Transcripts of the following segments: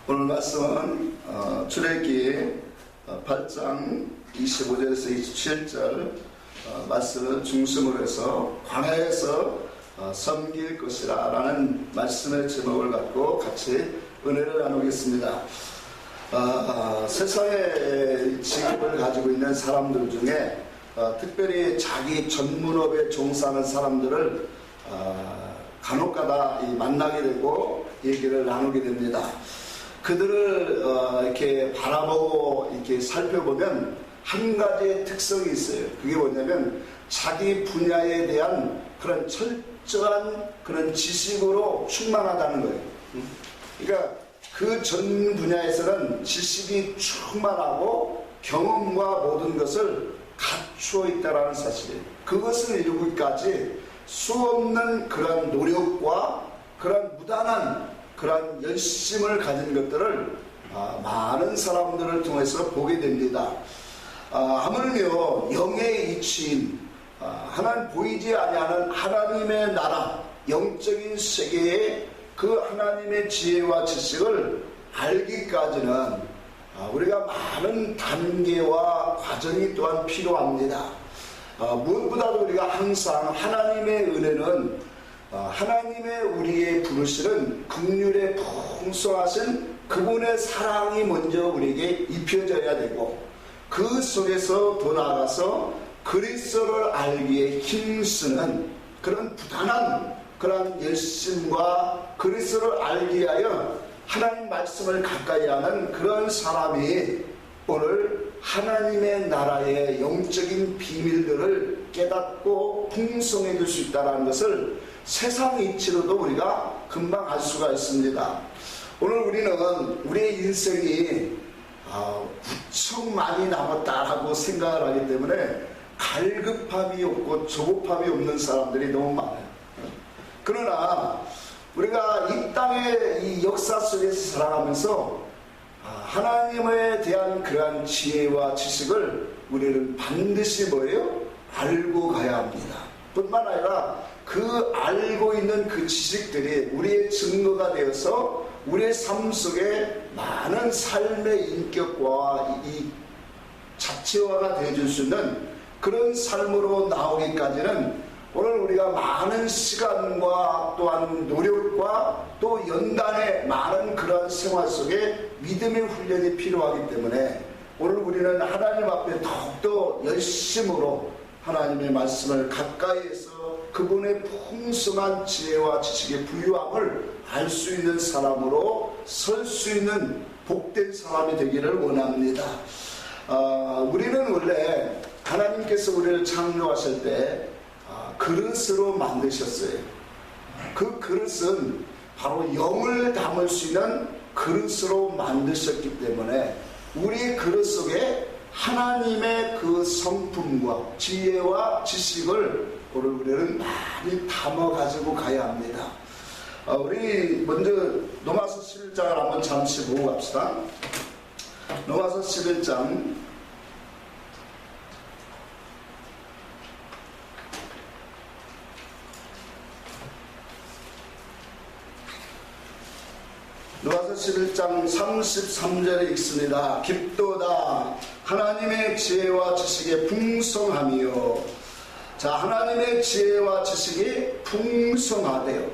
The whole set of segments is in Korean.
오늘 말씀은 출애굽기 8장 25절에서 27절 말씀을 중심으로 해서 광야에서 섬길 것이라 라는 말씀의 제목을 갖고 같이 은혜를 나누겠습니다. 세상의 직업을 가지고 있는 사람들 중에 특별히 자기 전문업에 종사하는 사람들을 간혹가다 만나게 되고 얘기를 나누게 됩니다. 그들을 이렇게 바라보고 이렇게 살펴보면 한 가지의 특성이 있어요. 그게 뭐냐면 자기 분야에 대한 그런 철저한 그런 지식으로 충만하다는 거예요. 그러니까 그 전 분야에서는 지식이 충만하고 경험과 모든 것을 갖추어 있다는 사실이에요. 그것을 이루기까지 수없는 그런 노력과 그런 무단한 그런 열심을 가진 것들을 많은 사람들을 통해서 보게 됩니다. 하물며 영의 이치인 하나님 보이지 아니하는 하나님의 나라 영적인 세계의 그 하나님의 지혜와 지식을 알기까지는 우리가 많은 단계와 과정이 또한 필요합니다. 무엇보다도 우리가 항상 하나님의 은혜는 하나님의 우리의 부르시는 긍휼의 풍성하신 그분의 사랑이 먼저 우리에게 입혀져야 되고 그 속에서 더 나아가서 그리스도를 알기에 힘쓰는 그런 부단한 그런 열심과 그리스도를 알기 위하여 하나님 말씀을 가까이 하는 그런 사람이 오늘 하나님의 나라의 영적인 비밀들을 깨닫고 풍성해질 수 있다는 것을 세상 이치로도 우리가 금방 알 수가 있습니다. 오늘 우리는 우리의 인생이 무척 많이 남았다라고 생각을 하기 때문에 갈급함이 없고 조급함이 없는 사람들이 너무 많아요. 그러나 우리가 이 땅의 이 역사 속에서 살아가면서 하나님에 대한 그러한 지혜와 지식을 우리는 반드시 뭐예요? 알고 가야 합니다. 뿐만 아니라 그 알고 있는 그 지식들이 우리의 증거가 되어서 우리의 삶 속에 많은 삶의 인격과 이 자체화가 되어줄 수 있는 그런 삶으로 나오기까지는 오늘 우리가 많은 시간과 또한 노력과 또 연단의 많은 그런 생활 속에 믿음의 훈련이 필요하기 때문에 오늘 우리는 하나님 앞에 더욱더 열심으로 하나님의 말씀을 가까이에서 그분의 풍성한 지혜와 지식의 부유함을 알 수 있는 사람으로 설 수 있는 복된 사람이 되기를 원합니다. 우리는 원래 하나님께서 우리를 창조하실 때 그릇으로 만드셨어요. 그 그릇은 바로 영을 담을 수 있는 그릇으로 만드셨기 때문에 우리 그릇 속에 하나님의 그 성품과 지혜와 지식을 오늘 우리는 많이 담아 가지고 가야 합니다. 우리 먼저 로마서 11장을 한번 잠시 보고 갑시다. 로마서 11장 로마서 11장 33절에 읽습니다. 깊도다 하나님의 지혜와 지식의 풍성함이요. 자, 하나님의 지혜와 지식이 풍성하대요.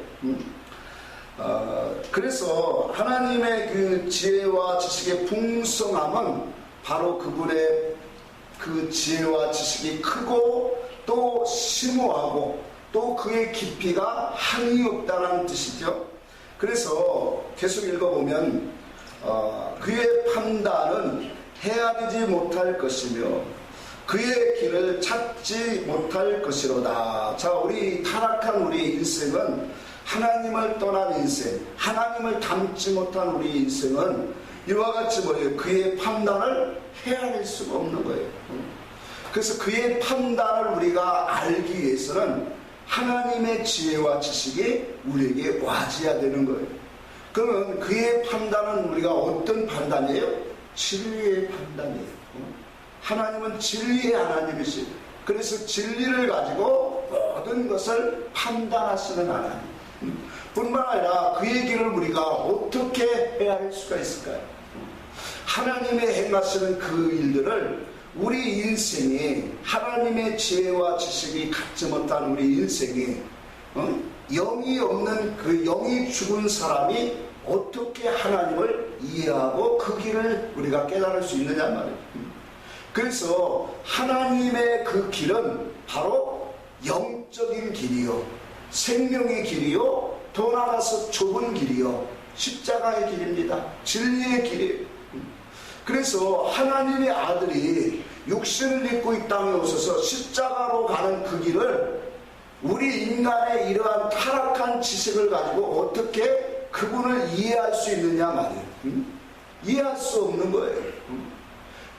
그래서 하나님의 그 지혜와 지식의 풍성함은 바로 그분의 그 지혜와 지식이 크고 또 심오하고 또 그의 깊이가 한이 없다는 뜻이죠. 그래서 계속 읽어보면 그의 판단은 헤아리지 못할 것이며 그의 길을 찾지 못할 것이로다. 자, 우리 타락한 우리 인생은 하나님을 떠난 인생, 하나님을 닮지 못한 우리 인생은 이와 같이 뭐예요? 그의 판단을 헤아릴 수가 없는 거예요. 그래서 그의 판단을 우리가 알기 위해서는 하나님의 지혜와 지식이 우리에게 와줘야 되는 거예요. 그러면 그의 판단은 우리가 어떤 판단이에요? 진리의 판단이에요. 하나님은 진리의 하나님이시죠. 그래서 진리를 가지고 모든 것을 판단하시는 하나님. 뿐만 아니라 그의 길을 우리가 어떻게 해야 할 수가 있을까요? 하나님의 행하시는 그 일들을 우리 인생이 하나님의 지혜와 지식이 갖지 못한 우리 인생이 영이 없는 그 영이 죽은 사람이 어떻게 하나님을 이해하고 그 길을 우리가 깨달을 수 있느냐 말이에요. 그래서 하나님의 그 길은 바로 영적인 길이요, 생명의 길이요, 더 나아가서 좁은 길이요, 십자가의 길입니다. 진리의 길이에요. 그래서 하나님의 아들이 육신을 입고 이 땅에 오셔서 십자가로 가는 그 길을 우리 인간의 이러한 타락한 지식을 가지고 어떻게 그분을 이해할 수 있느냐 말이에요. 이해할 수 없는 거예요.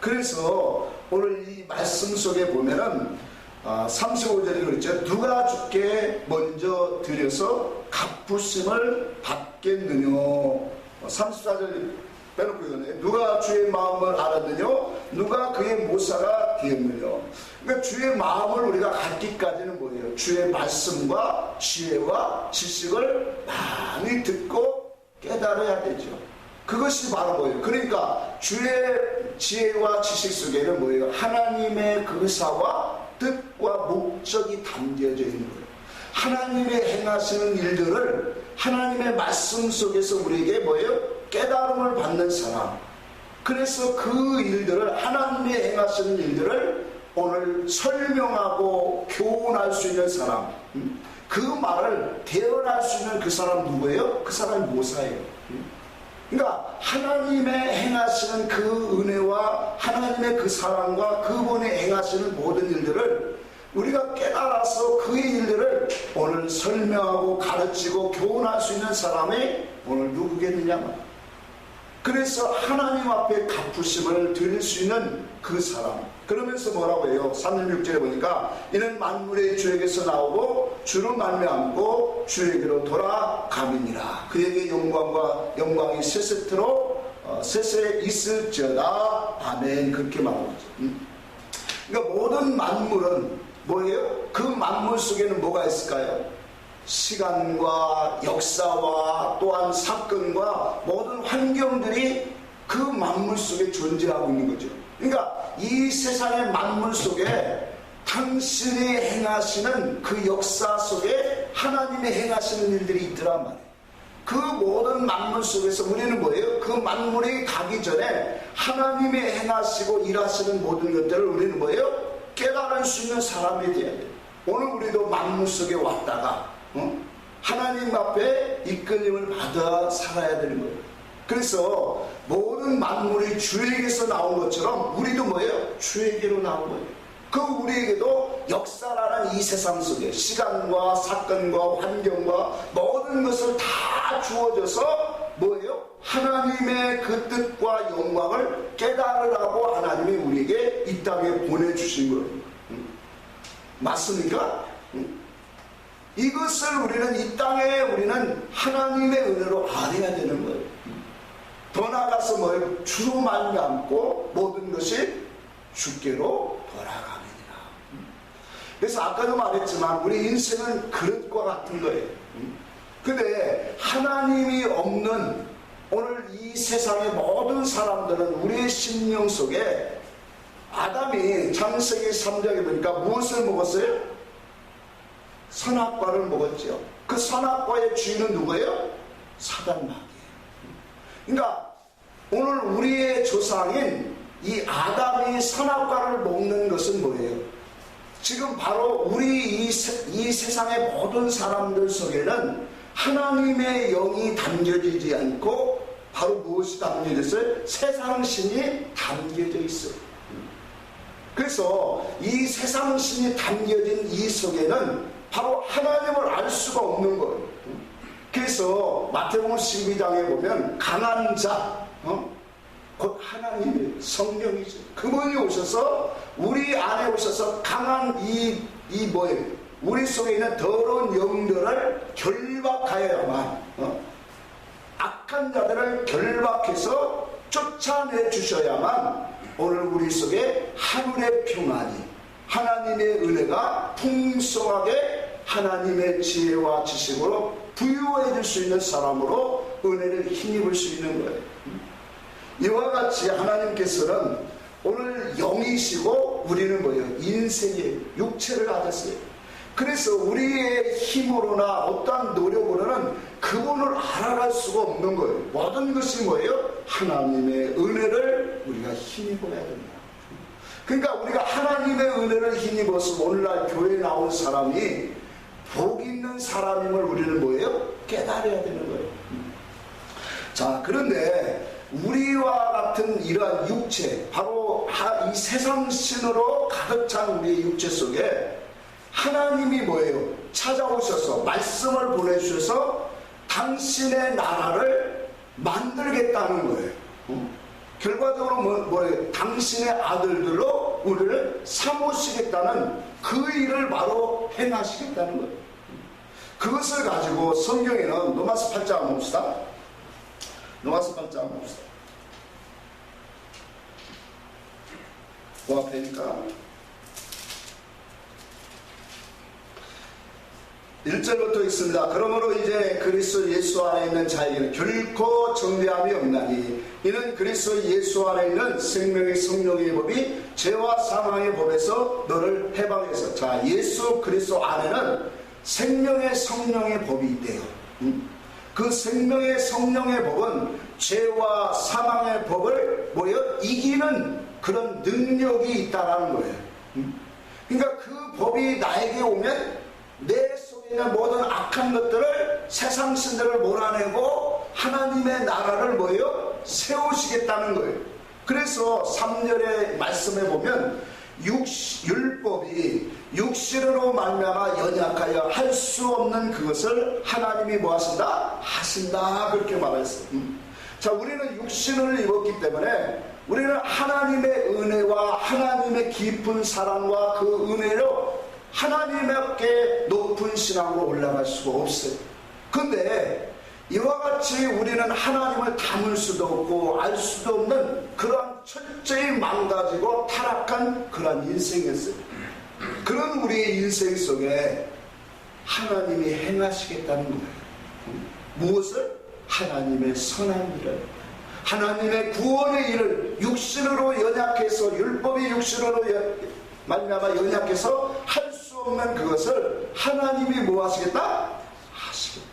그래서 오늘 이 말씀 속에 보면은 35절에 그랬죠. 누가 주께 먼저 드려서 갚으심을 받겠느냐. 34절 빼놓고 이거네. 누가 주의 마음을 알았느냐? 누가 그의 모사가 되었느냐? 그러니까 주의 마음을 우리가 갖기까지는 뭐예요? 주의 말씀과 지혜와 지식을 많이 듣고 깨달아야 되죠. 그것이 바로 뭐예요? 그러니까 주의 지혜와 지식 속에는 뭐예요? 하나님의 그 의사와 뜻과 목적이 담겨져 있는 거예요. 하나님의 행하시는 일들을 하나님의 말씀 속에서 우리에게 뭐예요? 깨달음을 받는 사람. 그래서 그 일들을 하나님의 행하시는 일들을 오늘 설명하고 교훈할 수 있는 사람. 그 말을 대언할 수 있는 그 사람 누구예요? 그 사람이 모사예요. 그러니까 하나님의 행하시는 그 은혜와 하나님의 그 사랑과 그분의 행하시는 모든 일들을 우리가 깨달아서 그의 일들을 오늘 설명하고 가르치고 교훈할 수 있는 사람이 오늘 누구겠느냐 말이에요. 그래서 하나님 앞에 갚으심을 드릴 수 있는 그 사람. 그러면서 뭐라고 해요? 36절에 보니까 이는 만물의 주에게서 나오고 주로 말미암고 주에게로 돌아감이니라. 그에게 영광이 세세토록 세세 있을지어다. 아멘. 그렇게 말하고 있죠. 그러니까 모든 만물은 뭐예요? 그 만물 속에는 뭐가 있을까요? 시간과 역사와 또한 사건과 모든 환경들이 그 만물 속에 존재하고 있는 거죠. 그러니까 이 세상의 만물 속에 당신이 행하시는 그 역사 속에 하나님의 행하시는 일들이 있더란 말이에요. 그 모든 만물 속에서 우리는 뭐예요? 그 만물이 가기 전에 하나님의 행하시고 일하시는 모든 것들을 우리는 뭐예요? 깨달을 수 있는 사람이 되어야 돼요. 오늘 우리도 만물 속에 왔다가 하나님 앞에 이끌림을 받아 살아야 되는 거예요. 그래서 모든 만물이 주에게서 나온 것처럼 우리도 뭐예요? 주에게로 나온 거예요. 그 우리에게도 역사라는 이 세상 속에 시간과 사건과 환경과 모든 것을 다 주어져서 뭐예요? 하나님의 그 뜻과 영광을 깨달으라고 하나님이 우리에게 이 땅에 보내주신 거예요. 맞습니까? 이것을 우리는 이 땅에 우리는 하나님의 은혜로 알아야 되는 거예요. 더 나아가서 뭐예요? 주로 말미암고 모든 것이 주께로 돌아가느니라. 그래서 아까도 말했지만 우리 인생은 그릇과 같은 거예요. 근데 하나님이 없는 오늘 이 세상의 모든 사람들은 우리의 심령 속에 아담이 창세기 3장에 보니까 무엇을 먹었어요? 선악과를 먹었죠. 그 선악과의 주인은 누구예요? 사단마귀예요. 그러니까 오늘 우리의 조상인 이 아담이 선악과를 먹는 것은 뭐예요? 지금 바로 우리 이 세상의 모든 사람들 속에는 하나님의 영이 담겨지지 않고 바로 무엇이 담겨져 있어요? 세상신이 담겨져 있어요. 그래서 이 세상신이 담겨진 이 속에는 바로 하나님을 알 수가 없는 거예요. 그래서 마태복음 12장에 보면 강한 자, 곧 하나님의 성령이죠. 그분이 오셔서 우리 안에 오셔서 강한 이 뭐예요? 우리 속에 있는 더러운 영들을 결박하여야만 악한 자들을 결박해서 쫓아내 주셔야만 오늘 우리 속에 하늘의 평안이 하나님의 은혜가 풍성하게 하나님의 지혜와 지식으로 부유해 줄 수 있는 사람으로 은혜를 힘입을 수 있는 거예요. 이와 같이 하나님께서는 오늘 영이시고 우리는 뭐예요? 인생의 육체를 가졌어요. 그래서 우리의 힘으로나 어떠한 노력으로는 그분을 알아갈 수가 없는 거예요. 모든 것이 뭐예요? 하나님의 은혜를 우리가 힘입어야 됩니다. 그러니까 우리가 하나님의 은혜를 힘입어서 오늘날 교회에 나온 사람이 복 있는 사람임을 우리는 뭐예요? 깨달아야 되는 거예요. 자, 그런데 우리와 같은 이러한 육체, 바로 이 세상 신으로 가득 찬 우리의 육체 속에 하나님이 뭐예요? 찾아오셔서 말씀을 보내주셔서 당신의 나라를 만들겠다는 거예요. 결과적으로 뭐예요? 당신의 아들들로 우리를 삼으시겠다는 그 일을 바로 행하시겠다는 거예요. 그것을 가지고 성경에는 로마서 8장 한번 봅시다. 로마서 8장 한번 봅시다. 그 앞에니까 1절부터 있습니다. 그러므로 이제 그리스도 예수 안에 있는 자에게는 결코 정죄함이 없나니 이는 그리스도 예수 안에 있는 생명의 성령의 법이 죄와 사망의 법에서 너를 해방해서, 자, 예수 그리스도 안에는 생명의 성령의 법이 있대요. 그 생명의 성령의 법은 죄와 사망의 법을 이기는 그런 능력이 있다라는 거예요. 그러니까 그 법이 나에게 오면 내 속에 있는 모든 악한 것들을, 세상 신들을 몰아내고 하나님의 나라를 세우시겠다는 거예요. 그래서 3절의 말씀에 보면 율법이 육신으로 말미암아 연약하여 할 수 없는 그것을 하나님이 하신다 그렇게 말했어요. 자, 우리는 육신을 입었기 때문에 우리는 하나님의 은혜와 하나님의 깊은 사랑과 그 은혜로 하나님께 높은 신앙으로 올라갈 수가 없어요. 근데 이와 같이 우리는 하나님을 담을 수도 없고 알 수도 없는 그러한 철저히 망가지고 타락한 그러한 인생이었어요. 그런 우리의 인생 속에 하나님이 행하시겠다는 거예요. 무엇을? 하나님의 선한 일을, 하나님의 구원의 일을 육신으로 연약해서, 율법이 육신으로 말미암아 연약해서 할 수 없는 그것을 하나님이 하시겠다? 하시겠다.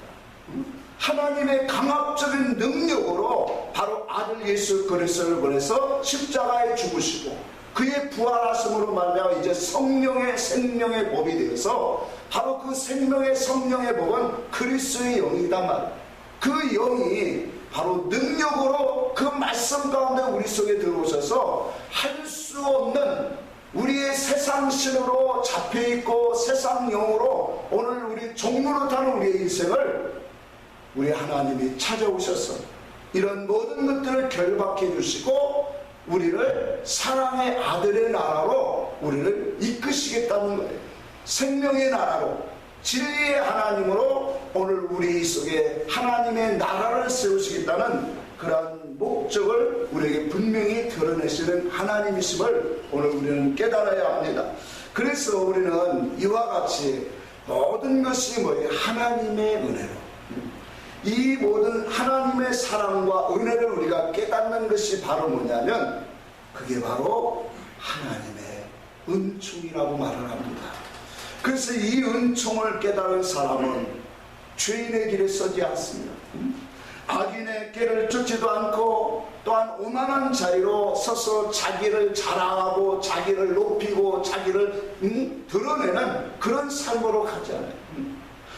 하나님의 강압적인 능력으로 바로 아들 예수 그리스도를 보내서 십자가에 죽으시고 그의 부활하심으로 말미암아 이제 성령의 생명의 법이 되어서 바로 그 생명의 성령의 법은 그리스도의 영이단 말이에요. 그 영이 바로 능력으로 그 말씀 가운데 우리 속에 들어오셔서 할 수 없는 우리의 세상신으로 잡혀있고 세상 영으로 오늘 우리 종로로 타는 우리의 인생을 우리 하나님이 찾아오셔서 이런 모든 것들을 결박해 주시고 우리를 사랑의 아들의 나라로 우리를 이끄시겠다는 거예요. 생명의 나라로, 진리의 하나님으로 오늘 우리 속에 하나님의 나라를 세우시겠다는 그러한 목적을 우리에게 분명히 드러내시는 하나님이심을 오늘 우리는 깨달아야 합니다. 그래서 우리는 이와 같이 모든 것이 하나님의 은혜로, 이 모든 하나님의 사랑과 은혜를 우리가 깨닫는 것이 바로 뭐냐면 그게 바로 하나님의 은총이라고 말을 합니다. 그래서 이 은총을 깨달은 사람은 죄인의 길에 서지 않습니다. 악인의 길을 쫓지도 않고 또한 오만한 자리로 서서 자기를 자랑하고 자기를 높이고 자기를 드러내는 그런 삶으로 가지 않아요.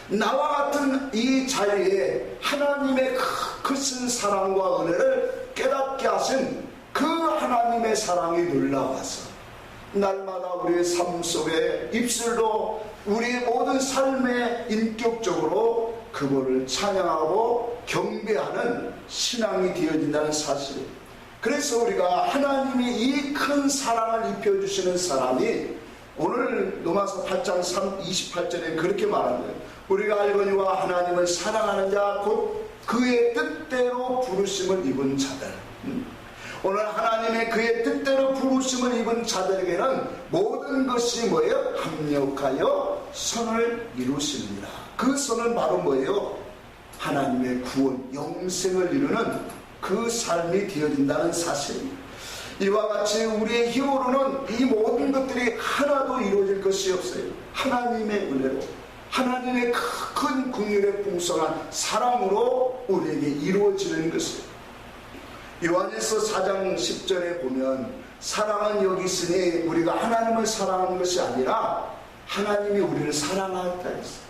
나와 같은 이 자리에 하나님의 크신 사랑과 은혜를 깨닫게 하신 그 하나님의 사랑이 놀라워서 날마다 우리의 삶 속에 입술로 우리의 모든 삶에 인격적으로 그분을 찬양하고 경배하는 신앙이 되어진다는 사실이에요. 그래서 우리가 하나님이 이 큰 사랑을 입혀주시는 사람이 오늘 로마서 8장 28절에 그렇게 말합니다. 우리가 알거니와 하나님을 사랑하는 자 곧 그의 뜻대로 부르심을 입은 자들. 오늘 하나님의 그의 뜻대로 부르심을 입은 자들에게는 모든 것이 합력하여 선을 이루십니다. 그 선은 바로 하나님의 구원, 영생을 이루는 그 삶이 되어진다는 사실입니다. 이와 같이 우리의 힘으로는 이 모든 것들이 하나도 이루어질 것이 없어요. 하나님의 은혜로, 하나님의 큰 긍휼의 풍성한 사랑으로 우리에게 이루어지는 것이에요. 요한일서 4장 10절에 보면 사랑은 여기 있으니 우리가 하나님을 사랑하는 것이 아니라 하나님이 우리를 사랑하였다 했어요.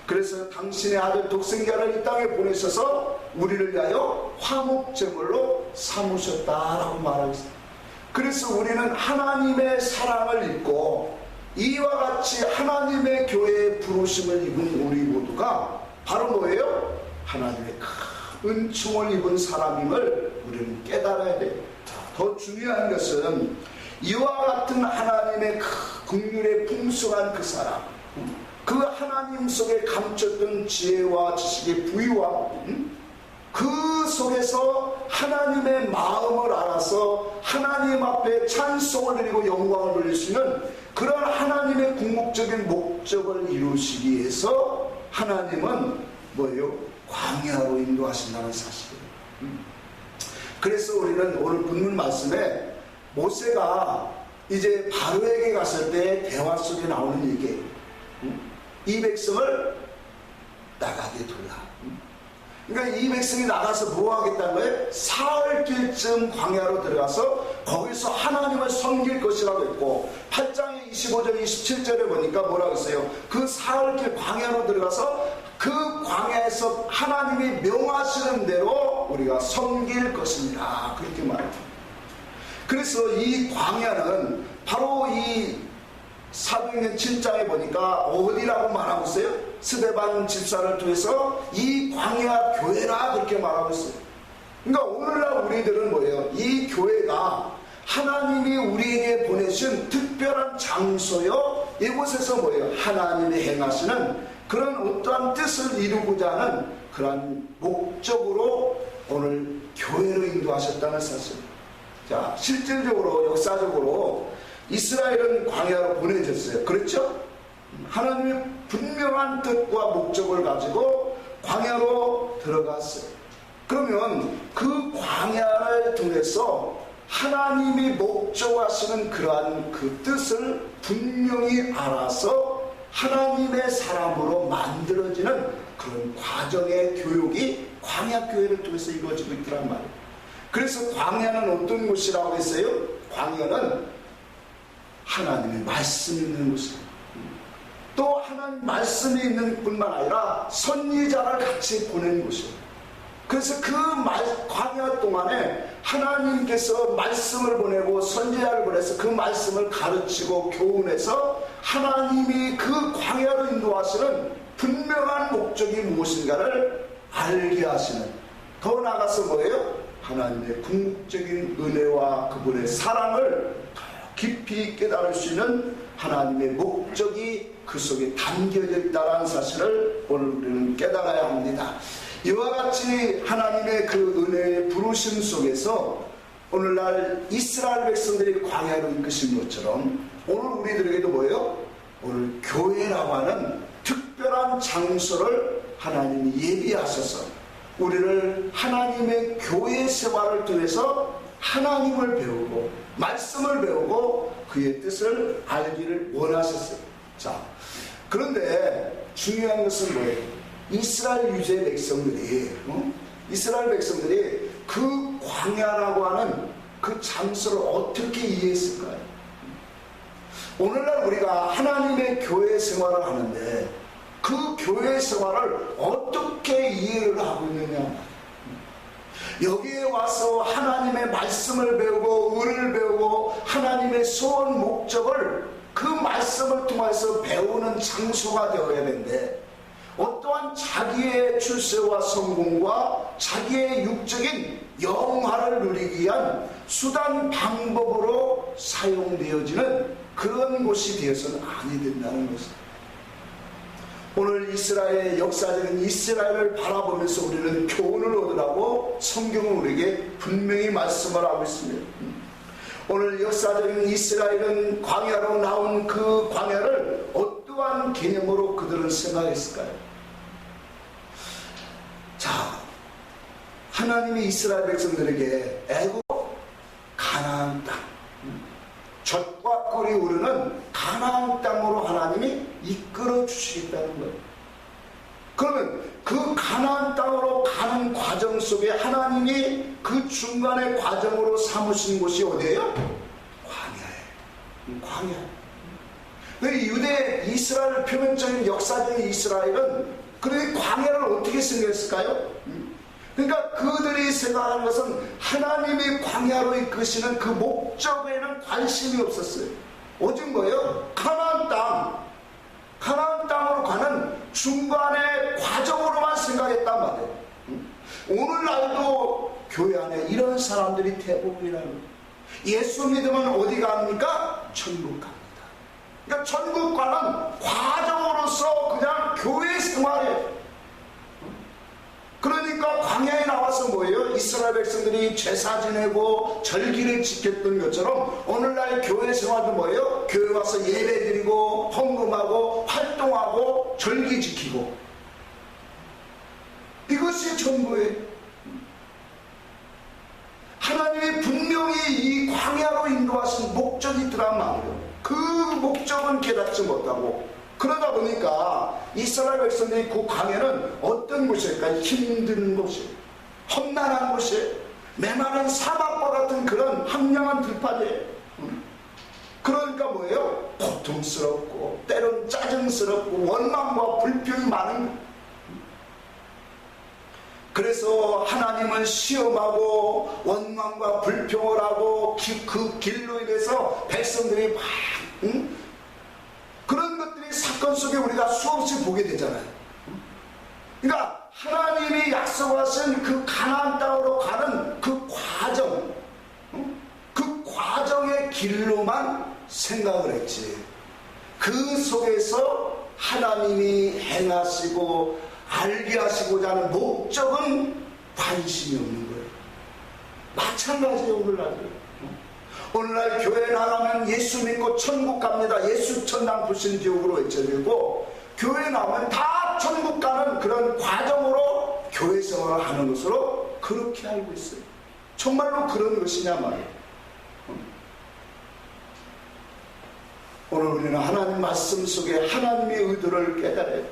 그래서 당신의 아들 독생자를 이 땅에 보내셔서 우리를 위하여 화목제물로 삼으셨다라고 말하고 있습니다. 그래서 우리는 하나님의 사랑을 입고 이와 같이 하나님의 교회의 부르심을 입은 우리 모두가 바로 뭐예요? 하나님의 큰 은총을 입은 사람임을 우리는 깨달아야 돼요. 더 중요한 것은 이와 같은 하나님의 긍휼의 풍성한 그 사랑, 그 하나님 속에 감췄던 지혜와 지식의 부유와 그 속에서 하나님의 마음을 알아서 하나님 앞에 찬송을 드리고 영광을 돌릴 수 있는 그런 하나님의 궁극적인 목적을 이루시기 위해서 하나님은 뭐예요? 광야로 인도하신다는 사실이에요. 그래서 우리는 오늘 본문 말씀에 모세가 이제 바로에게 갔을 때 대화 속에 나오는 얘기예요. 이 백성을 나가게 둘라. 그러니까 이 백성이 나가서 뭐 하겠다는 거예요? 사흘길쯤 광야로 들어가서 거기서 하나님을 섬길 것이라고 했고 8장의 25절 27절에 보니까 뭐라고 했어요? 그 사흘길 광야로 들어가서 그 광야에서 하나님이 명하시는 대로 우리가 섬길 것입니다. 그렇게 말합니다. 그래서 이 광야는 바로 이 사도행전 7장에 보니까 어디라고 말하고 있어요? 스데반 집사를 통해서 이 광야 교회라 그렇게 말하고 있어요. 그러니까 오늘날 우리들은 뭐예요? 이 교회가 하나님이 우리에게 보내신 특별한 장소요. 이곳에서 뭐예요? 하나님이 행하시는 그런 어떠한 뜻을 이루고자 하는 그런 목적으로 오늘 교회로 인도하셨다는 사실입니다. 자, 실질적으로 역사적으로 이스라엘은 광야로 보내졌어요. 그렇죠? 하나님의 분명한 뜻과 목적을 가지고 광야로 들어갔어요. 그러면 그 광야를 통해서 하나님이 목적하시는 그러한 그 뜻을 분명히 알아서 하나님의 사람으로 만들어지는 그런 과정의 교육이 광야교회를 통해서 이루어지고 있더란 말이에요. 그래서 광야는 어떤 곳이라고 했어요? 광야는 하나님의 말씀이 있는 곳이에요. 또 하나님 말씀이 있는 뿐만 아니라 선지자를 같이 보낸 곳이에요. 그래서 그 광야 동안에 하나님께서 말씀을 보내고 선지자를 보내서 그 말씀을 가르치고 교훈해서 하나님이 그 광야로 인도하시는 분명한 목적이 무엇인가를 알게 하시는, 더 나아가서 뭐예요? 하나님의 궁극적인 은혜와 그분의 사랑을 더 깊이 깨달을 수 있는 하나님의 목적이 그 속에 담겨져 있다는 사실을 오늘 우리는 깨달아야 합니다. 이와 같이 하나님의 그 은혜의 부르심 속에서 오늘날 이스라엘 백성들이 광야로 이끄신 것처럼 오늘 우리들에게도 뭐예요? 오늘 교회라고 하는 특별한 장소를 하나님이 예비하셔서 우리를 하나님의 교회 생활을 통해서 하나님을 배우고 말씀을 배우고 그의 뜻을 알기를 원하셨어요. 자, 그런데 중요한 것은 뭐예요? 이스라엘 유대 백성들이 이스라엘 백성들이 그 광야라고 하는 그 장소를 어떻게 이해했을까요? 오늘날 우리가 하나님의 교회 생활을 하는데 그 교회 생활을 어떻게 이해를 하고 있느냐? 여기에 와서 하나님의 말씀을 배우고 은을 배우고 하나님의 소원 목적을 그 말씀을 통해서 배우는 장소가 되어야 되는데 어떠한 자기의 출세와 성공과 자기의 육적인 영화를 누리기 위한 수단 방법으로 사용되어지는 그런 곳이 되어서는 아니 된다는 것입니다. 오늘 이스라엘의 역사적인 이스라엘을 바라보면서 우리는 교훈을 얻으라고 성경은 우리에게 분명히 말씀을 하고 있습니다. 오늘 역사적인 이스라엘은 광야로 나온 그 광야를 어떠한 개념으로 그들은 생각했을까요? 하나님이 이스라엘 백성들에게 애굽 가나안 땅, 젖과 꿀이 흐르는 가나안 땅으로 하나님이 이끌어 주시겠다는 거예요. 그러면 그 가나안 땅으로 가는 과정 속에 하나님이 그 중간의 과정으로 삼으신 곳이 어디예요? 광야예요. 광야. 유대 이스라엘 표면적인 역사적인 이스라엘은 그런데 광야를 어떻게 생겼을까요? 그러니까 그들이 생각하는 것은 하나님이 광야로 이끄시는 그 목적에는 관심이 없었어요. 오직 뭐예요? 가나안 땅, 가나안 땅으로 가는 중간의 과정으로만 생각했단 말이에요. 오늘날도 교회 안에 이런 사람들이 대부분이라는 거예요. 예수 믿으면 어디 갑니까? 천국 갑니다. 그러니까 천국 가는 과정으로서 그냥 교회 생활이에요. 그러니까 광야에 나와서 뭐예요? 이스라엘 백성들이 제사 지내고 절기를 지켰던 것처럼 오늘날 교회 생활도 뭐예요? 교회 와서 예배 드리고 헌금하고 활동하고 절기 지키고, 이것이 전부예요. 하나님이 분명히 이 광야로 인도하신 목적이 있더란 말이에요. 그 목적은 깨닫지 못하고, 그러다 보니까 이스라엘 백성들이 그 광야는 어떤 곳일까요? 힘든 곳이에요. 험난한 곳이에요. 메마른 사막과 같은 그런 황량한 들판이에요. 그러니까 뭐예요? 고통스럽고 때론 짜증스럽고 원망과 불평이 많은. 그래서 하나님은 시험하고 원망과 불평을 하고 그 길로 인해서 백성들이 막 그런 것들이 사건 속에 우리가 수없이 보게 되잖아요. 그러니까 하나님이 약속하신 그 가나안 땅으로 가는 그 과정, 그 과정의 길로만 생각을 했지, 그 속에서 하나님이 행하시고 알게 하시고자 하는 목적은 관심이 없는 거예요. 마찬가지예요. 오늘날 교회 나가면 예수 믿고 천국 갑니다, 예수 천당 불신지옥으로 외쳐지고, 교회 나오면 다 천국 가는 그런 과정으로 교회 생활을 하는 것으로 그렇게 알고 있어요. 정말로 그런 것이냐 말이에요. 오늘 우리는 하나님 말씀 속에 하나님의 의도를 깨달아요.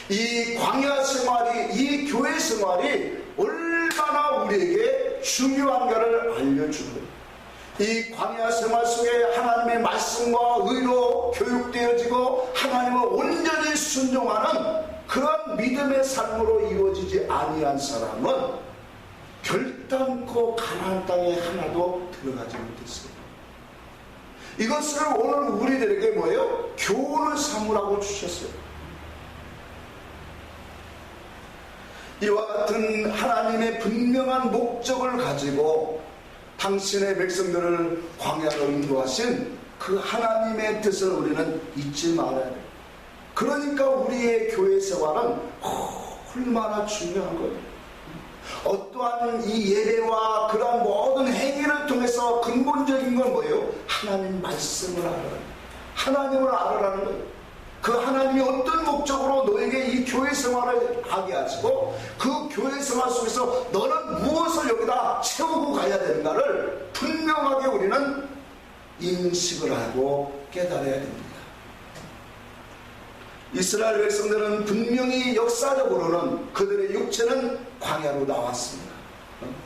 이 광야 생활이, 이 교회 생활이 얼마나 우리에게 중요한가를 알려주는 거예요. 이 광야 생활 속에 하나님의 말씀과 의로 교육되어지고 하나님을 온전히 순종하는 그런 믿음의 삶으로 이루어지지 아니한 사람은 결단코 가나안 땅에 하나도 들어가지 못했어요. 이것을 오늘 우리들에게 뭐예요? 교훈을 삼으라고 주셨어요. 이와 같은 하나님의 분명한 목적을 가지고 당신의 백성들을 광야로 인도하신 그 하나님의 뜻을 우리는 잊지 말아야 돼요. 그러니까 우리의 교회 생활은 얼마나 중요한 거예요. 어떠한 이 예배와 그러한 모든 행위를 통해서 근본적인 건 뭐예요? 하나님 말씀을 알아라, 하나님을 알아라는 거예요. 그 하나님이 어떤 목적으로 너에게 이 교회 생활을 하게 하시고 그 교회 생활 속에서 너는 무엇을 여기다 채우고 가야 되는가를 분명하게 우리는 인식을 하고 깨달아야 됩니다. 이스라엘 백성들은 분명히 역사적으로는 그들의 육체는 광야로 나왔습니다.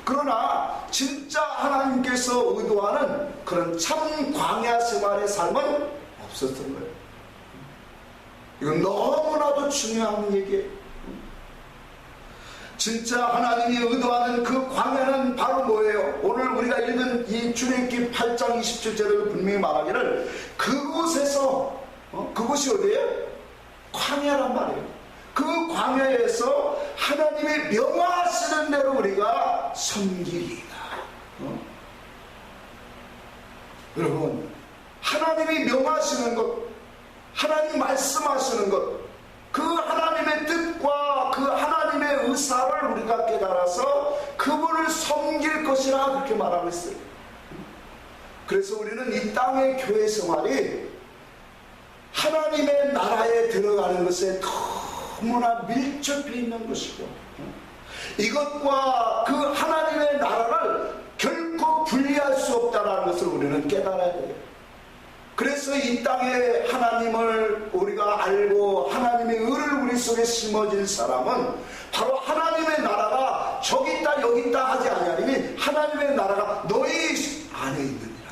그러나 진짜 하나님께서 의도하는 그런 참 광야 생활의 삶은 없었던 거예요. 이건 너무나도 중요한 얘기예요. 진짜 하나님이 의도하는 그 광야는 바로 뭐예요? 오늘 우리가 읽은 이 출애굽기 8장 27절에도 분명히 말하기를 그곳에서 그곳이 어디예요? 광야란 말이에요. 그 광야에서 하나님이 명하시는 대로 우리가 섬기리라. 여러분, 하나님이 명하시는 것, 하나님 말씀하시는 것, 그 하나님의 뜻과 그 하나님의 의사를 우리가 깨달아서 그분을 섬길 것이라 그렇게 말하고 있어요. 그래서 우리는 이 땅의 교회 생활이 하나님의 나라에 들어가는 것에 너무나 밀접해 있는 것이고, 이것과 그 하나님의 나라를 결코 분리할 수 없다는 것을 우리는 깨달아야 돼요. 그래서 이 땅에 하나님을 우리가 알고 하나님의 의를 우리 속에 심어진 사람은 바로 하나님의 나라가 저기 있다 여기 있다 하지 아니하니 하나님의 나라가 너희 안에 있느니라.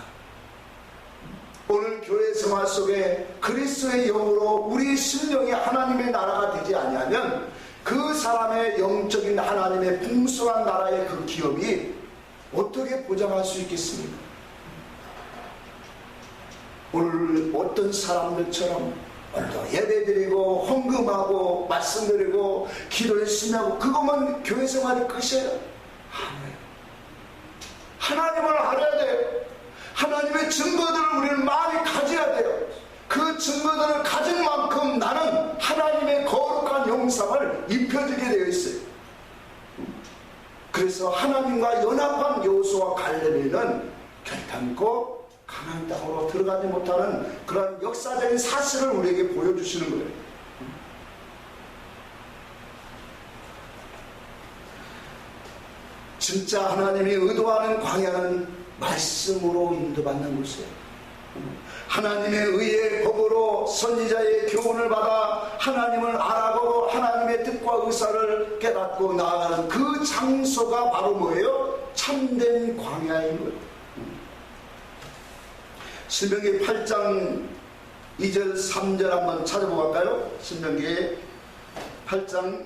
오늘 교회 생활 속에 그리스도의 영으로 우리 심령이 하나님의 나라가 되지 아니하면 그 사람의 영적인 하나님의 풍성한 나라의 그 기업이 어떻게 보장할 수 있겠습니까? 오늘 어떤 사람들처럼 오늘도 예배드리고 헌금하고 말씀드리고 기도 열심히 하고 그것만 교회 생활이 끝이에요? 아니에요. 하나님을 알아야 돼요. 하나님의 증거들을 우리는 많이 가져야 돼요. 그 증거들을 가진 만큼 나는 하나님의 거룩한 형상을 입혀지게 되어 있어요. 그래서 하나님과 연합한 여호수아와 갈렙에는 결단코 가나안 땅으로 들어가지 못하는 그런 역사적인 사실을 우리에게 보여주시는 거예요. 진짜 하나님이 의도하는 광야는 말씀으로 인도받는 곳이에요. 하나님의 의의 법으로 선지자의 교훈을 받아 하나님을 알아보고 하나님의 뜻과 의사를 깨닫고 나아가는 그 장소가 바로 뭐예요? 참된 광야인 거예요. 신명기 8장 2절 3절 한번 찾아보고 갈까요? 신명기 8장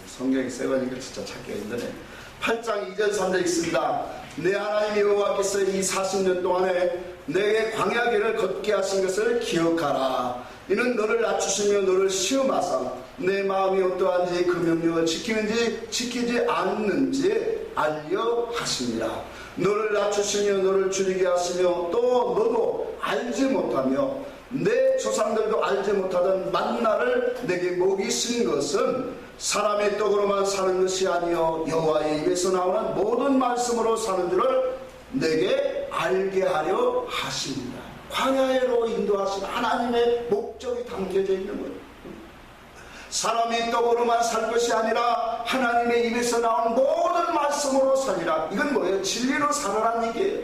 성경이 세거니까 진짜 찾기가 힘드네. 8장 2절 3절 있습니다. 내 하나님 여호와께서 이 40년 동안에 내게 광야길을 걷게 하신 것을 기억하라. 이는 너를 낮추시며 너를 시험하사 내 마음이 어떠한지 그 명령을 지키는지 지키지 않는지 알려 하시니라. 너를 낮추시며 너를 줄이게 하시며 또 너도 알지 못하며 내 조상들도 알지 못하던 만나를 내게 먹이신 것은 사람의 떡으로만 사는 것이 아니요 여호와의 입에서 나오는 모든 말씀으로 사는 줄을 내게 알게 하려 하십니다. 광야로 인도하신 하나님의 목적이 담겨져 있는 거예요. 사람이 떡으로만 살 것이 아니라 하나님의 입에서 나오는 모든 말씀으로 살리라. 이건 뭐예요? 진리로 살아라는 얘기예요.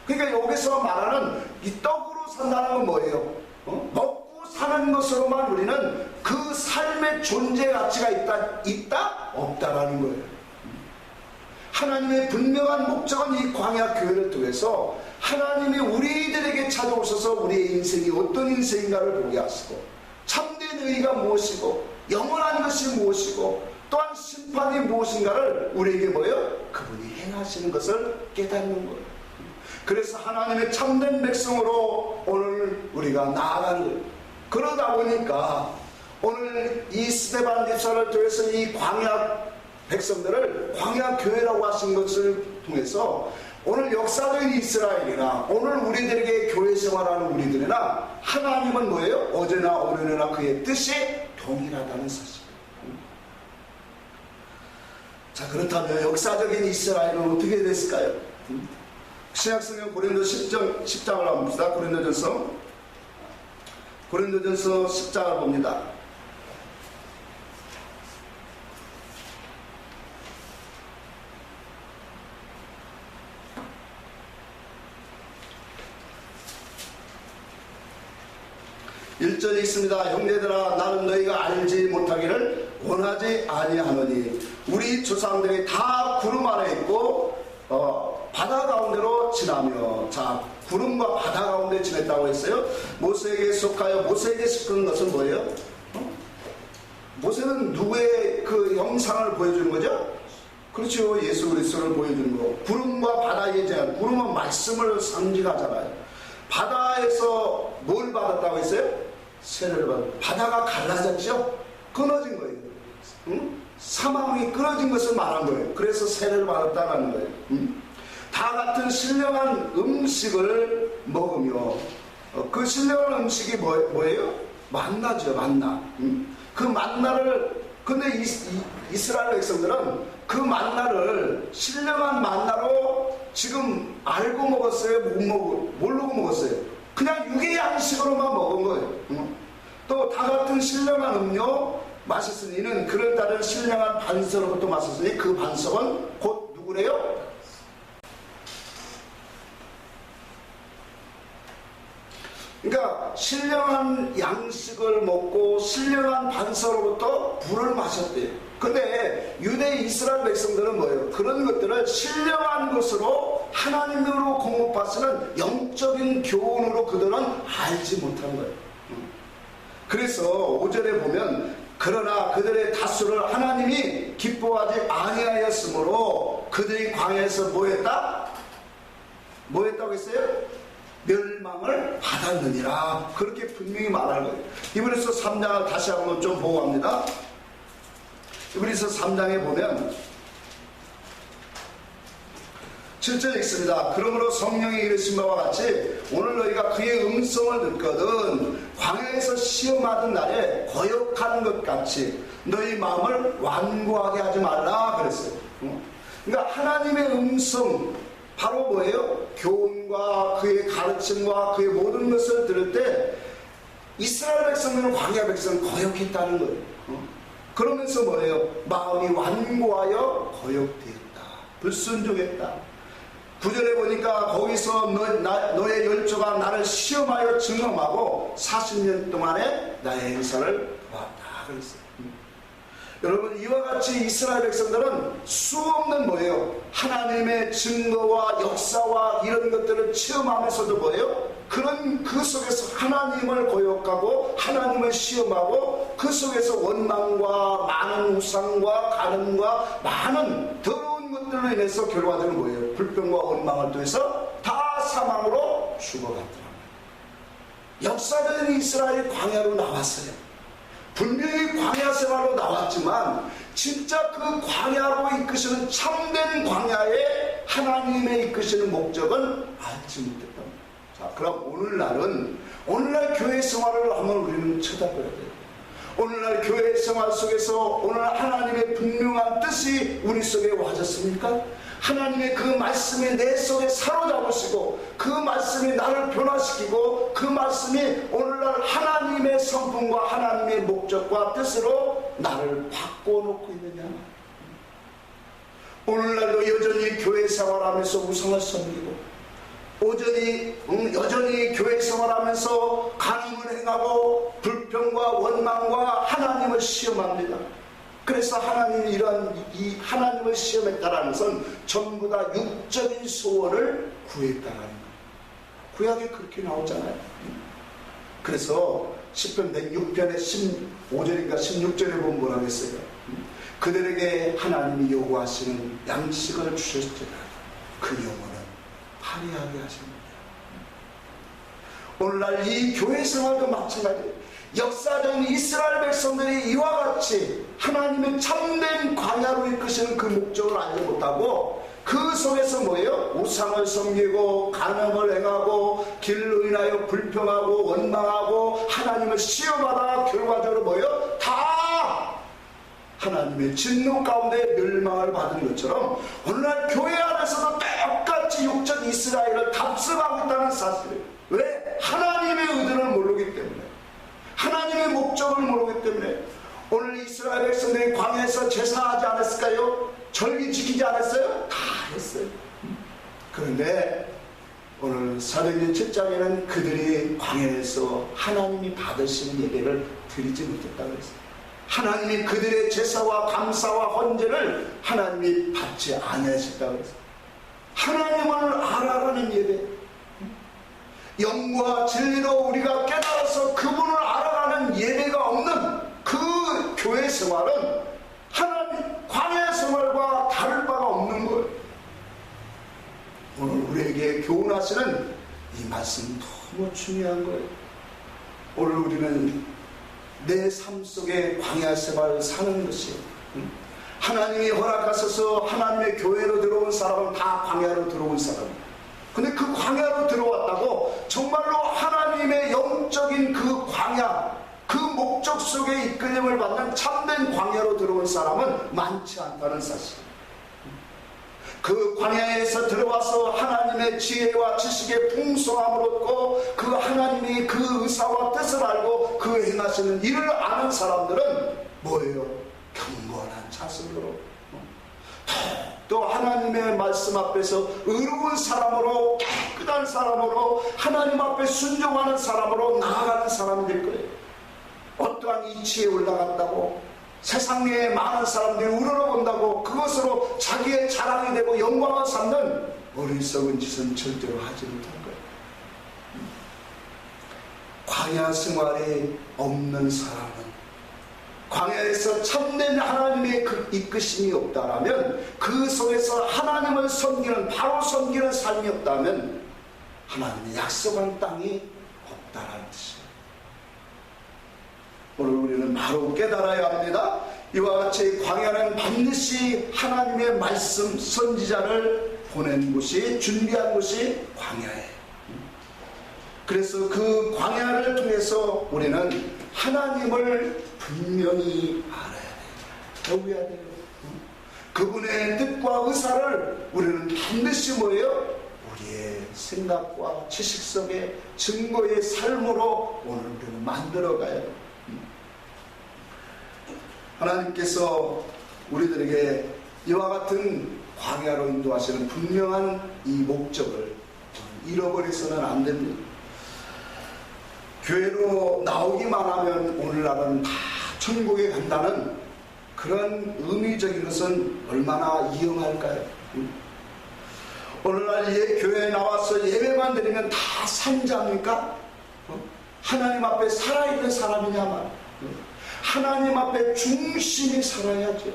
그러니까 여기서 말하는 이 떡으로 산다는 건 뭐예요? 먹고 사는 것으로만 우리는 그 삶의 존재 가치가 있다? 없다라는 거예요. 하나님의 분명한 목적은 이 광야 교회를 통해서 하나님이 우리들에게 찾아오셔서 우리의 인생이 어떤 인생인가를 보게 하시고 참된 의의가 무엇이고 영원한 것이 무엇이고 또한 심판이 무엇인가를 우리에게 뭐예요? 그분이 행하시는 것을 깨닫는 거예요. 그래서 하나님의 참된 백성으로 오늘 우리가 나아가는 거예요. 그러다 보니까 오늘 이 스데반 집사를 통해서 이 광야 백성들을 광야교회라고 하신 것을 통해서 오늘 역사적인 이스라엘이나 오늘 우리들에게 교회 생활하는 우리들이나 하나님은 뭐예요? 어제나 오늘이나 그의 뜻이 동일하다는 사실. 자, 그렇다면 역사적인 이스라엘은 어떻게 됐을까요? 신약성경 고린도 10장을 한번 봅시다. 고린도전서 10장을 봅니다. 1절에 있습니다. 형제들아 나는 너희가 알지 못하기를 원하지 아니하노니 우리 조상들이 다 구름 아래 있고 바다 가운데로 지나며. 자, 구름과 바다 가운데 지냈다고 했어요. 모세에게 속하여 모세에게 속한 것은 뭐예요? 모세는 누구의 그 형상을 보여주는 거죠? 그렇죠. 예수 그리스도를 보여주는 거. 구름과 바다에 제한. 구름은 말씀을 상징하잖아요. 바다에서 뭘 받았다고 했어요? 세례를 받았다. 바다가 갈라졌죠? 끊어진 거예요. 응? 사망이 끊어진 것을 말한 거예요. 그래서 세례를 받았다는 거예요. 응? 다 같은 신령한 음식을 먹으며 그 신령한 음식이 뭐예요? 만나죠. 만나. 응? 그 만나를 근데 이스라엘 백성들은 그 만나를 신령한 만나로 지금 알고 먹었어요? 모르고 먹었어요? 그냥 육의 양식으로만 먹은 거예요. 또 다 같은 신령한 음료 마셨으니 이는 그를 따른 신령한 반석으로부터 마셨으니 그 반석은 곧 누구래요? 그러니까 신령한 양식을 먹고 신령한 반석으로부터 물을 마셨대요. 근데 유대 이스라엘 백성들은 뭐예요? 그런 것들을 신령한 것으로 하나님으로 공급하시는 영적인 교훈으로 그들은 알지 못한 거예요. 그래서 5절에 보면 그러나 그들의 다수를 하나님이 기뻐하지 아니하였으므로 그들이 광야에서 뭐했다? 뭐했다고 했어요? 멸망을 받았느니라. 그렇게 분명히 말하는 거예요. 이브리서 3장을 다시 한번 좀 보고 갑니다. 이브리서 3장에 보면 7절에 있습니다. 그러므로 성령이 이르신 바와 같이 오늘 너희가 그의 음성을 듣거든 광야에서 시험하던 날에 거역하는 것 같이 너희 마음을 완고하게 하지 말라 그랬어요. 그러니까 하나님의 음성 바로 뭐예요? 교훈과 그의 가르침과 그의 모든 것을 들을 때 이스라엘 백성들은 광야 백성을 거역했다는 거예요. 그러면서 뭐예요? 마음이 완고하여 거역되었다. 불순종했다. 9절에 보니까 거기서 너의 열조가 나를 시험하여 증험하고 40년 동안에 나의 행사를 보았다 그랬어요. 여러분 이와 같이 이스라엘 백성들은 수없는 뭐예요? 하나님의 증거와 역사와 이런 것들을 체험하면서도 뭐예요? 그 속에서 하나님을 거역하고 하나님을 시험하고 그 속에서 원망과 많은 우상과 간음과 많은 더러운 것들로 인해서 결과적으로 뭐예요? 불평과 원망을 통해서 다 사망으로 죽어갔더라고요. 역사적인 이스라엘이 광야로 나왔어요. 분명히 광야 생활로 나왔지만 진짜 그 광야로 이끄시는 참된 광야에 하나님의 이끄시는 목적은 알지 못했다. 자, 그럼 오늘날 교회 생활을 한번 우리는 쳐다봐야 돼요. 오늘날 교회 생활 속에서 오늘 하나님의 분명한 뜻이 우리 속에 와졌습니까? 하나님의 그 말씀이 내 속에 사로잡으시고 그 말씀이 나를 변화시키고 그 말씀이 오늘날 하나님의 성품과 하나님의 목적과 뜻으로 나를 바꿔놓고 있느냐? 오늘날도 여전히 교회 생활하면서 우상을 섬기고 여전히 교회 생활하면서 간음을 행하고 불평과 원망과 하나님을 시험합니다. 그래서 하나님이 이 하나님을 시험했다라는 것은 전부 다 육적인 소원을 구했다라는 거예요. 구약에 그렇게 나오잖아요. 그래서 시편 106편의 15절인가 16절에 보면 뭐라고 했어요? 그들에게 하나님이 요구하시는 양식을 주셨지라 그 영혼은 화려하게 하십니다. 오늘날 이 교회 생활도 마찬가지예요. 역사적인 이스라엘 백성들이 이와 같이 하나님의 참된 광야로 이끄시는 그 목적을 알지 못하고 그 속에서 뭐예요? 우상을 섬기고 간음을 행하고 길로 인하여 불평하고 원망하고 하나님을 시험하다가 결과적으로 뭐예요? 다 하나님의 진노 가운데 멸망을 받은 것처럼 오늘날 교회 안에서도 똑같이 육적 이스라엘을 답습하고 있다는 사실이에요. 왜? 하나님의 의도를 모르기 때문에, 하나님의 목적을 모르기 때문에. 오늘 이스라엘 백성들이 광야에서 제사하지 않았을까요? 절기 지키지 않았어요? 다 했어요. 그런데 오늘 사도행전 7장에는 그들이 광야에서 하나님이 받으신 예배를 드리지 못했다고 했어요. 하나님이 그들의 제사와 감사와 헌제를 하나님이 받지 아니하셨다고 했어요. 하나님을 알아가는 예배, 영과 진리로 우리가 깨달아서 그분을 알아가는 예배가 없는 그 교회 생활은 하나님 광야 생활과 다를 바가 없는 거예요. 오늘 우리에게 교훈하시는 이 말씀 너무 중요한 거예요. 오늘 우리는 내 삶 속에 광야 생활을 사는 것이에요. 하나님이 허락하셔서 하나님의 교회로 들어온 사람은 다 광야로 들어온 사람이에요. 근데 그 광야로 들어왔다고 정말로 하나님의 영적인 그 광야, 그 목적 속에 이끌림을 받는 참된 광야로 들어온 사람은 많지 않다는 사실. 그 광야에서 들어와서 하나님의 지혜와 지식의 풍성함을 얻고 그 하나님이 그 의사와 뜻을 알고 그 행하시는 일을 아는 사람들은 뭐예요? 경건한 자세로 또 하나님의 말씀 앞에서 의로운 사람으로, 깨끗한 사람으로, 하나님 앞에 순종하는 사람으로 나아가는 사람이 될 거예요. 어떠한 이치에 올라간다고 세상에 많은 사람들이 우러러본다고 그것으로 자기의 자랑이 되고 영광을 삼는 어리석은 짓은 절대로 하지 못할 거예요. 광야 생활이 없는 사람은, 광야에서 참된 하나님의 그 이끄심이 없다라면, 그 속에서 하나님을 섬기는, 바로 섬기는 삶이 없다면 하나님의 약속한 땅이 없다라는 뜻이에요. 오늘 우리는 바로 깨달아야 합니다. 이와 같이 광야는 반드시 하나님의 말씀 선지자를 보낸 곳이, 준비한 곳이 광야예요. 그래서 그 광야를 통해서 우리는 하나님을 분명히 알아야 돼요. 배워야 돼요. 그분의 뜻과 의사를 우리는 반드시 뭐예요? 우리의 생각과 지식 속에 증거의 삶으로 오늘 우리는 만들어가야 돼요. 하나님께서 우리들에게 이와 같은 광야로 인도하시는 분명한 이 목적을 잃어버려서는 안 됩니다. 교회로 나오기만 하면 오늘날은 다 천국에 간다는 그런 의미적인 것은 얼마나 이용할까요? 오늘날 교회에 나와서 예배만 드리면 다 산자입니까? 하나님 앞에 살아있는 사람이냐만, 하나님 앞에 중심이 살아야죠.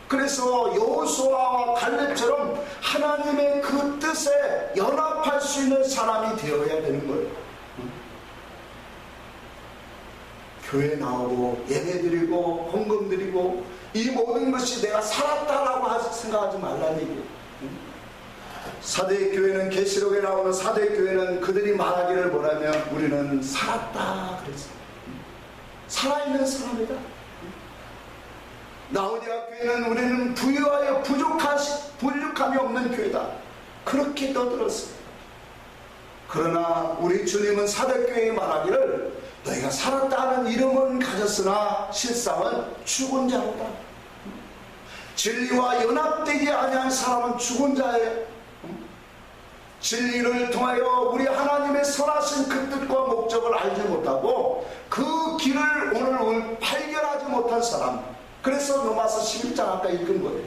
그래서 여호수아와 갈렙처럼 하나님의 그 뜻에 연합할 수 있는 사람이 되어야 되는 거예요. 교회 나오고 예배드리고 헌금드리고 이 모든 것이 내가 살았다라고 생각하지 말라는 얘기예요. 사대 교회는, 계시록에 나오는 사대 교회는 그들이 말하기를 뭐라면 우리는 살았다 그랬어요. 살아있는 사람이다. 라오디아 교회는 우리는 부유하여 부족함이 없는 교회다, 그렇게 떠들었어요. 그러나 우리 주님은 사대교회에 말하기를 너희가 살았다는 이름은 가졌으나 실상은 죽은 자로다. 진리와 연합되지 아니한 사람은 죽은 자예요. 진리를 통하여 우리 하나님의 선하신 그 뜻과 목적을 알지 못하고 그 길을 오늘 발견하지 못한 사람, 그래서 로마서 11장 아까 읽은 거예요.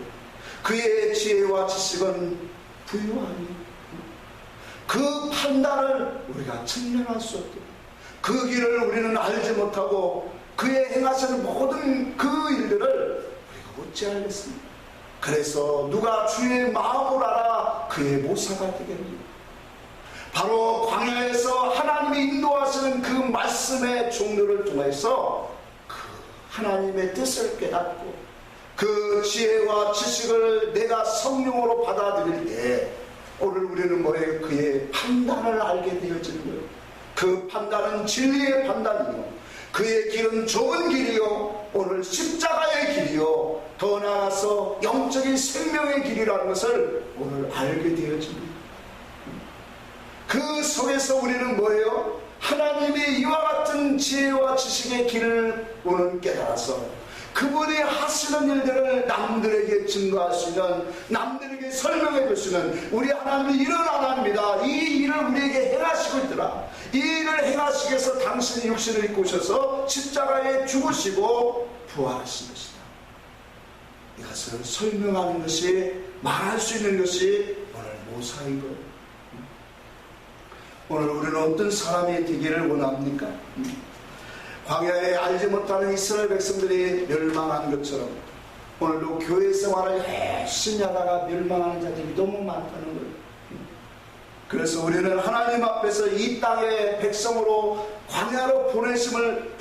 그의 지혜와 지식은 부유하니 그 판단을 우리가 측량할 수 없다. 그 길을 우리는 알지 못하고 그의 행하시는 모든 그 일들을 우리가 어찌 알겠습니까? 그래서 누가 주의 마음을 알아 그의 모사가 되겠느냐. 바로 광야에서 하나님이 인도하시는 그 말씀의 종류를 통해서 그 하나님의 뜻을 깨닫고 그 지혜와 지식을 내가 성령으로 받아들일 때 오늘 우리는 뭐예요? 그의 판단을 알게 되어지는 거예요. 그 판단은 진리의 판단이요, 그의 길은 좋은 길이요, 오늘 십자가의 길이요, 더 나아가서 영적인 생명의 길이라는 것을 오늘 알게 되어집니다. 그 속에서 우리는 뭐예요? 하나님이 이와 같은 지혜와 지식의 길을 오늘 깨달아서 그분이 하시는 일들을 남들에게 증거할 수 있는, 남들에게 설명해 줄 수 있는 우리 하나님이 이런 하나님이다, 이 일을 우리에게 행하시고 있더라, 이 일을 행하시기 위해서 당신이 육신을 입고 오셔서 십자가에 죽으시고 부활하신 것이다. 이것을 설명하는 것이, 말할 수 있는 것이 오늘 모사인 거예요. 오늘 우리는 어떤 사람이 되기를 원합니까? 광야에 알지 못하는 이스라엘 백성들이 멸망한 것처럼 오늘도 교회 생활을 열심히 하다가 멸망하는 자들이 너무 많다는 거예요. 그래서 우리는 하나님 앞에서 이 땅의 백성으로 광야로 부르심을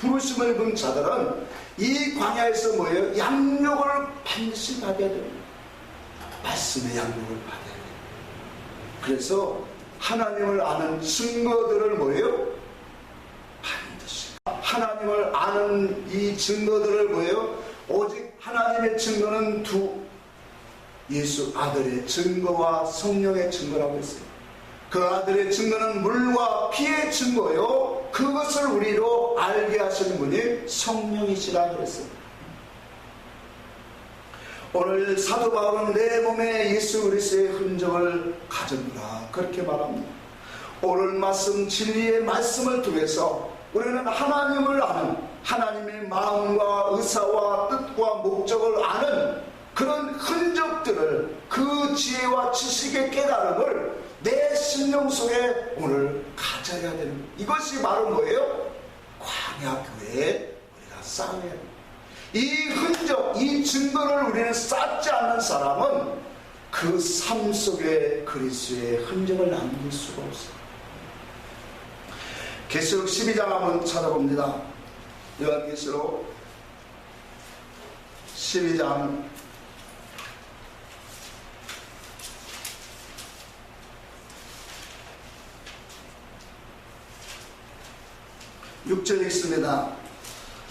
본 자들은 이 광야에서 뭐예요? 양육을 반드시 받아야 됩니다. 말씀의 양육을 받아야 돼요. 그래서 하나님을 아는 증거들을 뭐예요? 하나님을 아는 이 증거들을 뭐예요? 오직 하나님의 증거는 예수 아들의 증거와 성령의 증거라고 했어요. 그 아들의 증거는 물과 피의 증거요, 그것을 우리로 알게 하시는 분이 성령이시라 그랬어요. 오늘 사도 바울은 내 몸에 예수 그리스도의 흔적을 가졌노라 그렇게 말합니다. 오늘 말씀, 진리의 말씀을 통해서 우리는 하나님을 아는, 하나님의 마음과 의사와 뜻과 목적을 아는 그런 흔적들을, 그 지혜와 지식의 깨달음을 내 심령 속에 오늘 가져야 되는 거예요. 이것이 바로 뭐예요? 광야교회에 우리가 쌓아야 돼요. 이 흔적, 이 증거를 우리는 쌓지 않는 사람은 그 삶 속에 그리스도의 흔적을 남길 수가 없어요. 계시록 12장 한번 찾아봅니다. 요한계시록 12장 6절에 있습니다.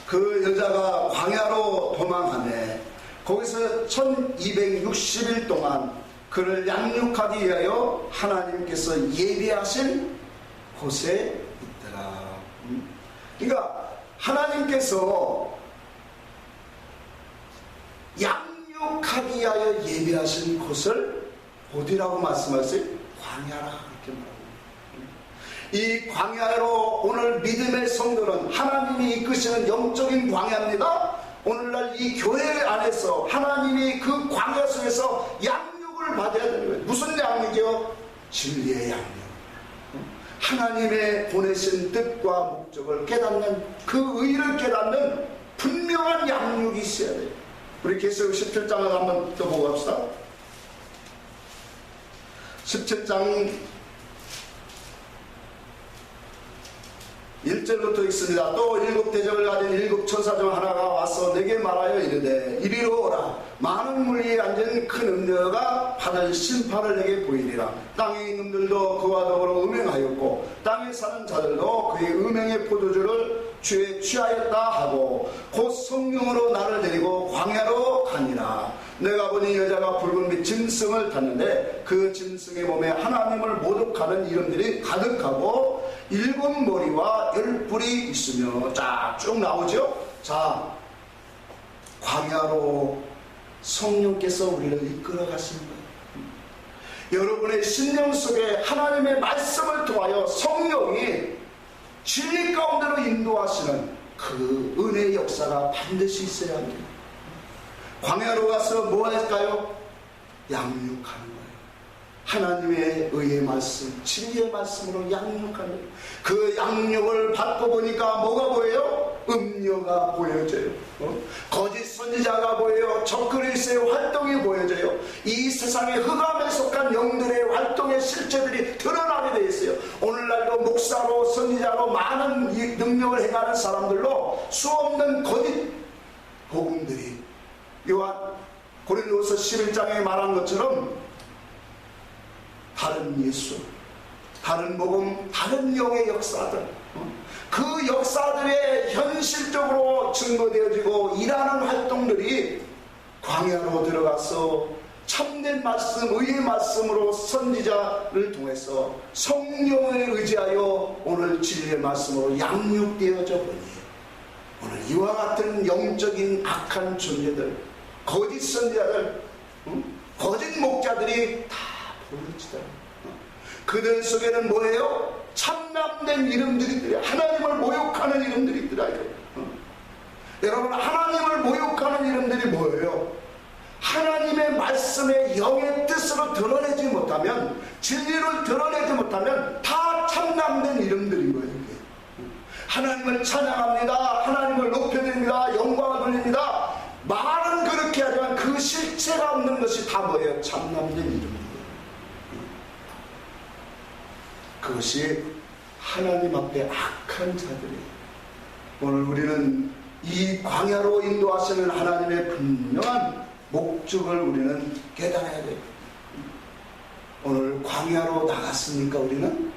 그 여자가 광야로 도망하네. 거기서 1260일 동안 그를 양육하기 위하여 하나님께서 예비하신 곳에 있더라. 그러니까 하나님께서 양육하기 위하여 예비하신 곳을 어디라고 말씀하세요? 광야라 그렇게 말합니다. 이 광야로 오늘 믿음의 성도는 하나님이 이끄시는 영적인 광야입니다. 오늘날 이 교회 안에서 하나님이 그 광야 속에서 양육을 받아야 되는 거예요. 무슨 양육이요? 진리의 양육. 하나님의 보내신 뜻과 목적을 깨닫는, 그 의를 깨닫는 분명한 양육이 있어야 돼요. 우리 계시록 17장을 한번 더 보고 갑시다. 17장 1절부터 있습니다. 또 7 대접을 가진 7 천사 중 하나가 와서 내게 말하여 이르되 이리로 오라. 많은 물리에 앉은 큰 음녀가 받을 심판을 내게 보이리라. 땅에 있는 놈들도 그와 더불어 음행하였고 땅에 사는 자들도 그의 음행의 포도주를 주에 취하였다 하고 곧 성령으로 나를 데리고 광야로 가니라. 내가 보니 여자가 붉은 빛 짐승을 탔는데 그 짐승의 몸에 하나님을 모독하는 이름들이 가득하고 7 머리와 10뿔이 있으며 쫙 쭉 나오죠. 자, 광야로 성령께서 우리를 이끌어 가시는 거예요. 여러분의 심령 속에 하나님의 말씀을 통하여 성령이 진리 가운데로 인도하시는 그 은혜의 역사가 반드시 있어야 합니다. 광야로 가서 뭐 할까요? 양육하는 거예요. 하나님의 의의 말씀, 진리의 말씀으로 양육하는, 그 양육을 받고 보니까 뭐가 보여요? 음료가 보여져요. 거짓 선지자가 보여요. 적그리스의 활동이 보여져요. 이 세상의 흑암에 속한 영들의 활동의 실체들이 드러나게 되어 있어요. 오늘날도 목사로 선지자로 많은 이 능력을 행하는 사람들로 수없는 거짓 복음들이, 요한 고린도서 11장에 말한 것처럼 다른 예수, 다른 복음, 다른 영의 역사들, 그 역사들의 현실적으로 증거되어지고 일하는 활동들이 광야로 들어가서 참된 말씀, 의의 말씀으로 선지자를 통해서 성령에 의지하여 오늘 진리의 말씀으로 양육되어져 보니 오늘 이와 같은 영적인 악한 존재들, 거짓 선지자들, 거짓 목자들이 다 보여지더라. 그들 속에는 뭐예요? 참남된 이름들이 있더라. 하나님을 모욕하는 이름들이 있더라. 여러분, 하나님을 모욕하는 이름들이 뭐예요? 하나님의 말씀의 영의 뜻으로 드러내지 못하면, 진리를 드러내지 못하면 다 참남된 이름들인 거예요. 하나님을 찬양합니다. 하나님을 높여드립니다. 영광을 돌립니다. 말은 그렇게 하지만 그 실체가 없는 것이 다 뭐예요? 참남된 이름이에요. 그것이 하나님 앞에 악한 자들이에요. 오늘 우리는 이 광야로 인도하시는 하나님의 분명한 목적을 우리는 깨달아야 돼요. 오늘 광야로 나갔습니까? 우리는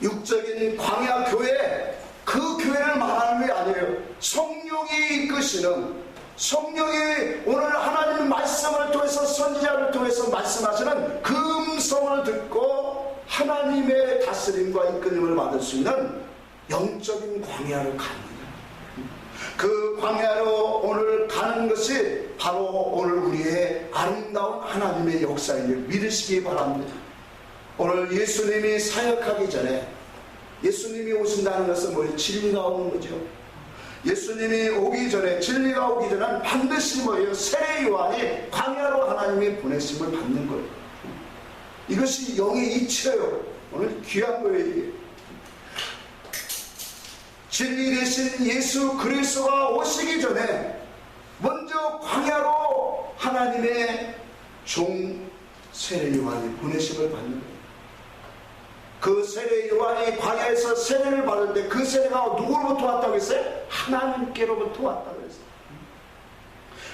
육적인 광야 교회, 그 교회를 말하는 게 아니에요. 성령이 이끄시는 성령이 오늘 하나님의 말씀을 통해서 선지자를 통해서 말씀하시는 그 음성을 듣고 하나님의 다스림과 이끌림을 받을 수 있는 영적인 광야를 가는 그 광야로 오늘 가는 것이 바로 오늘 우리의 아름다운 하나님의 역사임을 믿으시기 바랍니다. 오늘 예수님이 사역하기 전에 예수님이 오신다는 것은 뭐예요? 진리가 오는 거죠. 예수님이 오기 전에 진리가 오기 전에는 반드시 뭐예요? 세례 요한이 광야로 하나님의 보내심을 받는 거예요. 이것이 영의 이치예요. 오늘 귀한 거예요 이게. 진리 대신 예수 그리스도가 오시기 전에 먼저 광야로 하나님의 종 세례 요한이 보내심을 받는 거예요. 그 세례 요한이 광야에서 세례를 받을 때 그 세례가 누구로부터 왔다고 했어요? 하나님께로부터 왔다고 했어요.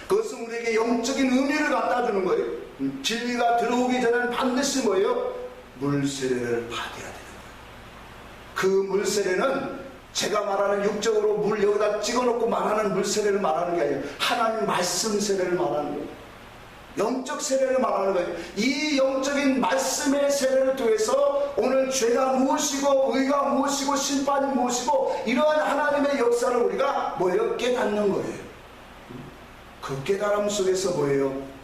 그것은 우리에게 영적인 의미를 갖다 주는 거예요. 진리가 들어오기 전에는 반드시 뭐예요? 물세례를 받아야 되는 거예요. 그 물세례는 제가 말하는 육적으로 물 여기다 찍어놓고 말하는 물세례를 말하는 게 아니에요. 하나님 말씀 세례를 말하는 거예요. 영적 세례를 말하는 거예요. 이 영적인 말씀의 세례를 통해서 오늘 죄가 무엇이고 의가 무엇이고 심판이 무엇이고 이러한 하나님의 역사를 우리가 뭐예요? 깨닫는 거예요. 그 깨달음 속에서 뭐예요?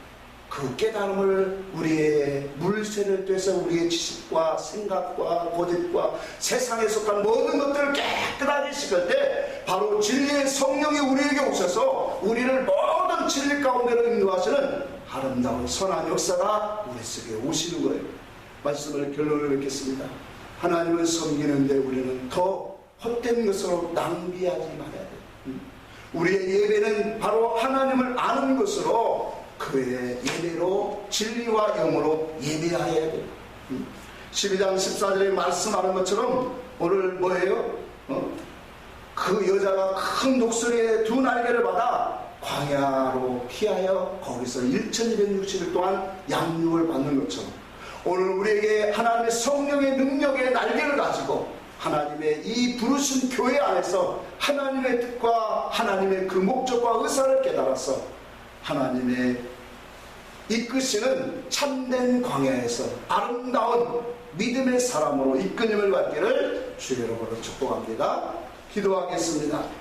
그 깨달음을 우리의 물세례를 통해서 우리의 지식과 생각과 고집과 세상에 속한 모든 것들을 깨끗하게 씻을 때 바로 진리의 성령이 우리에게 오셔서 우리를 모든 진리 가운데로 인도하시는 아름다운 선한 역사가 우리 속에 오시는 거예요. 말씀을 결론을 맺겠습니다. 하나님을 섬기는데 우리는 더 헛된 것으로 낭비하지 말아야 돼요. 우리의 예배는 바로 하나님을 아는 것으로 그의 예배로 진리와 영으로 예배하여야 돼요. 12장 14절에 말씀하는 것처럼 오늘 뭐예요? 그 여자가 큰 독수리의 두 날개를 받아 광야로 피하여 거기서 1260일 동안 양육을 받는 것처럼 오늘 우리에게 하나님의 성령의 능력의 날개를 가지고 하나님의 이 부르신 교회 안에서 하나님의 뜻과 하나님의 그 목적과 의사를 깨달아서 하나님의 이끄시는 참된 광야에서 아름다운 믿음의 사람으로 이끌림을 받기를 주의 이름으로 축복합니다. 기도하겠습니다.